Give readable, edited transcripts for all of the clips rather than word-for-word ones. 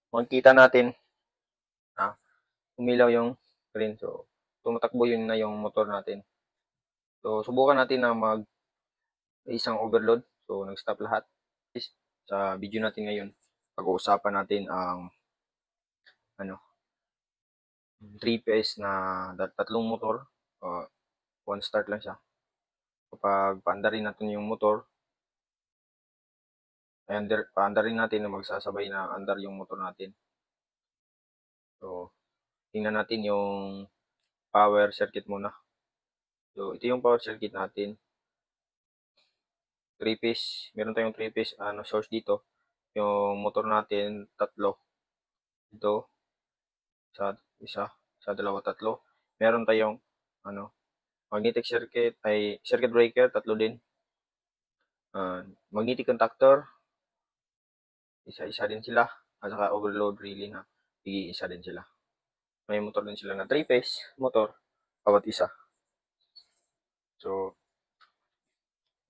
makikita natin na umilaw yung green. So, tumatakbo yun na yung motor natin. So, subukan natin na isang overload. So, nag-stop lahat. Sa video natin ngayon, pag-uusapan natin ang ano, 3 phase na tatlong motor. One start lang siya. Kapag paandarin natin yung motor, paandarin natin na magsasabay na andar yung motor natin. So, tingnan natin yung power circuit muna. So, ito yung power circuit natin. 3 phase. Meron tayong 3 phase source dito. Yung motor natin, tatlo. Ito, isa, dalawa, tatlo. Meron tayong ano, magnetic circuit, circuit breaker, tatlo din. Magnetic contactor, isa-isa din sila. At saka overload relay na, isa din sila. May motor din sila na 3 phase motor, bawat isa. So,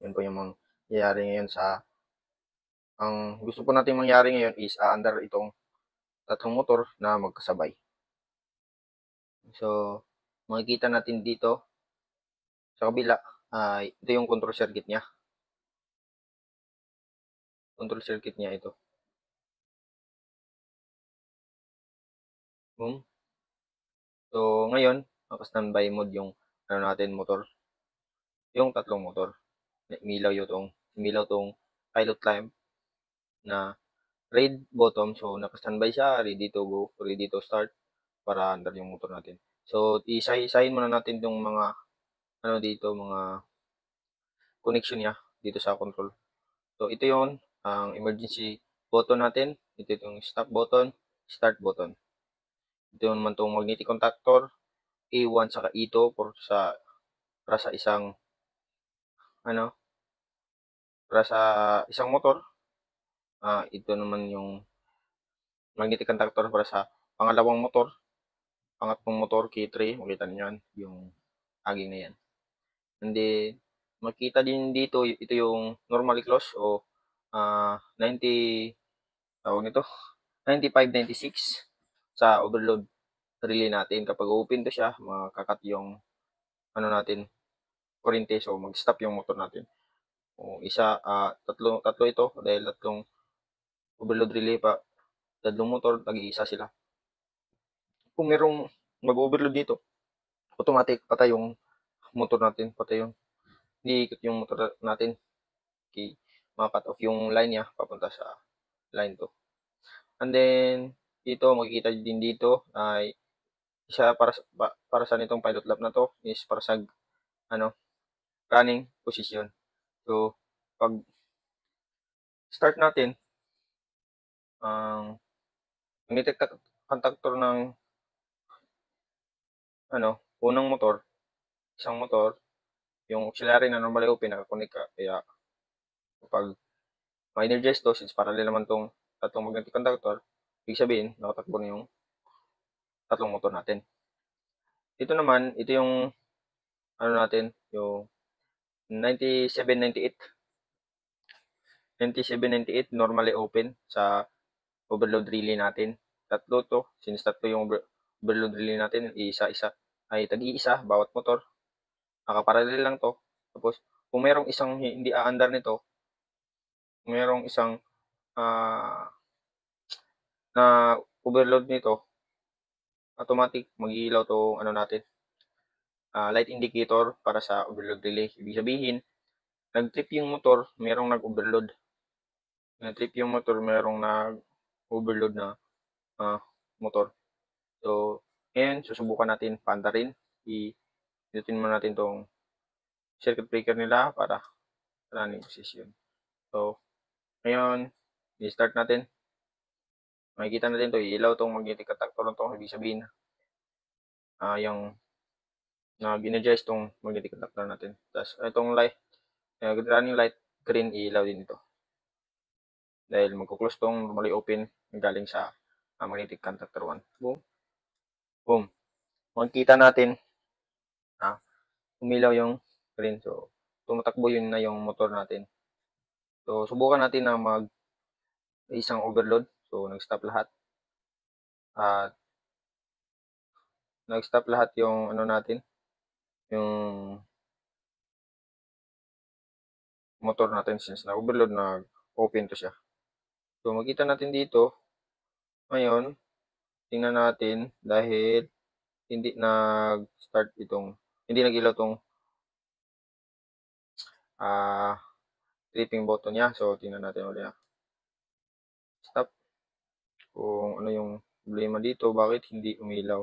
yun po yung mangyayari ngayon ang gusto po natin mangyari ngayon is aandar itong tatlong motor na magkasabay. So, makikita natin dito sa kabila, ito yung control circuit niya. Control circuit niya ito. Boom. So, ngayon, naka-standby mode yung natin motor. Yung tatlong motor. Umilaw tong pilot climb na red bottom. So, naka-standby siya, ready to go, ready to start para andar yung motor natin. So, isa-isahin muna natin yung mga mga connection niya dito sa control. So, ito yon ang emergency button natin. Ito yung stop button, start button. Ito naman itong magnetic contactor, A1 saka E2 para sa isang motor. Ito naman yung magnetic contactor para sa pangalawang motor. Pangatlong motor, K3, makita niyo yan, yung aging na yan. And then, makita din dito, ito yung normally close o 90, tawag nito, 95, 96 sa overload relay natin. Kapag open to siya, makakat yung natin, kurente. So, mag-stop yung motor natin. Tatlo ito dahil tatlong overload relay pa, tatlong motor, nag-iisa sila. Kung merong mag-overload dito, automatic patay yung motor natin, patay yung iikot yung motor natin. Okay, maka-cut off yung line niya papunta sa line to. And then dito makikita din dito ay isa para sa nitong pilot lap na to is para sa running position. So pag start natin ang magnetic contactor ng unang motor, isang motor, yung auxiliary na normally open nakakonek ka, kaya kapag ma-energize to, since parallel naman tong tatlong magnetic contactor, ibig sabihin nakatakbo na yung tatlong motor natin. Ito yung natin, yung 9798 normally open sa overload relay natin. Tatlo to, since tatlo yung overload relay natin, isa-isa ay tag-iisa bawat motor. Nakaparallel lang to. Tapos kung merong isang hindi aandar nito, merong isang na overload nito, automatic mag-iilaw to natin, light indicator para sa overload relay. Ibig sabihin, nag-trip yung motor, merong nag-overload. Nag-trip yung motor, merong nag-overload na motor. So, ngayon, susubukan natin paandarin. Pinutin muna natin tong circuit breaker nila para running position. So, ngayon, i-start natin. Makikita natin to, ilaw tong magnetic contactor na to. Ibig sabihin, yung nag-energize tong magnetic contactor natin. Tapos, itong light, running light, green, ilaw din ito. Dahil magkuklose tong normally open galing sa magnetic contactor 1. Boom. Boom. Makikita natin umilaw yung green. So, tumatakbo yun na yung motor natin. So, subukan natin na isang overload. So, nag-stop lahat. at nag-stop lahat yung ano natin, yung motor natin since na-overload, nag-open to siya. So, makita natin dito, ngayon, tingnan natin dahil hindi nag-start hindi nag-ilaw tong ah, tripping button niya. So, tingnan natin ulit. Stop. Kung ano yung problema dito, bakit hindi umilaw.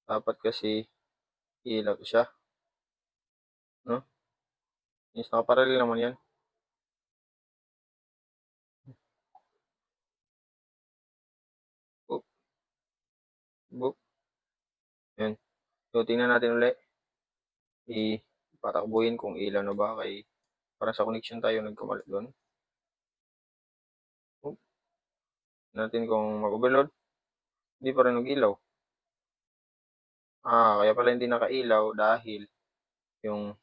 Dapat kasi ilaw to siya. No? Is nakaparallel naman yan. Boop, boop. Yan. So, tingnan natin ulit. Ipatakbuhin kung ilaw na ba. Para sa connection tayo nagkamali doon. Boop. Natin kung mag-overload. Hindi pa rin nag-ilaw. Kaya pala hindi nakailaw dahil yung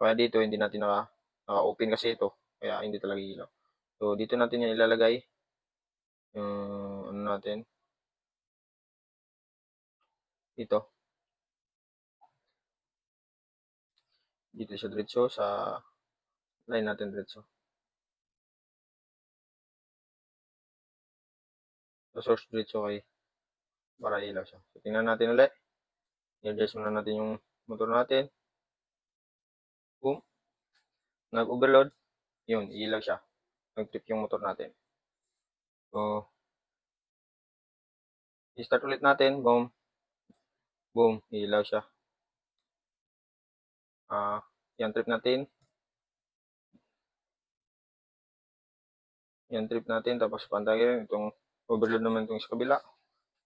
kaya dito hindi natin naka-open kasi ito. Kaya hindi talaga ilaw. So, dito natin yan ilalagay. Yung ano natin. Dito. Dito siya diretso sa line natin diretso. Sa source diretso para ilaw siya. So, tingnan natin ulit. I-adjust muna natin yung motor natin. Boom. Nag-overload. Yun, ilaw siya. Nag-trip yung motor natin. So, i-start ulit natin. Boom. Boom. Ilaw siya. Yan trip natin. Yan trip natin. Tapos pantayin. Itong overload naman itong sa kabila.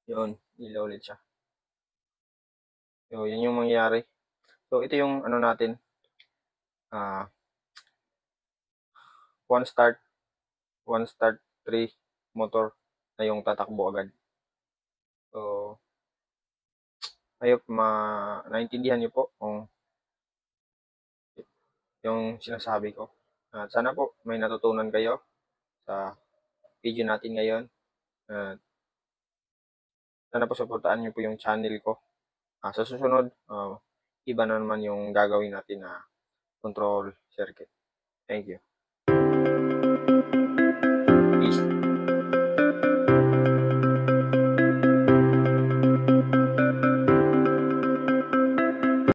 Yun. Ilaw ulit siya. So, yun yung mangyayari. So, ito yung ano natin. One start 3 motor na yung tatakbo agad. So, ayop naintindihan niyo po kung yung sinasabi ko. At sana po may natutunan kayo sa video natin ngayon. At sana po suportahan niyo po yung channel ko. Sa susunod, iba na naman yung gagawin natin na control circuit. Thank you.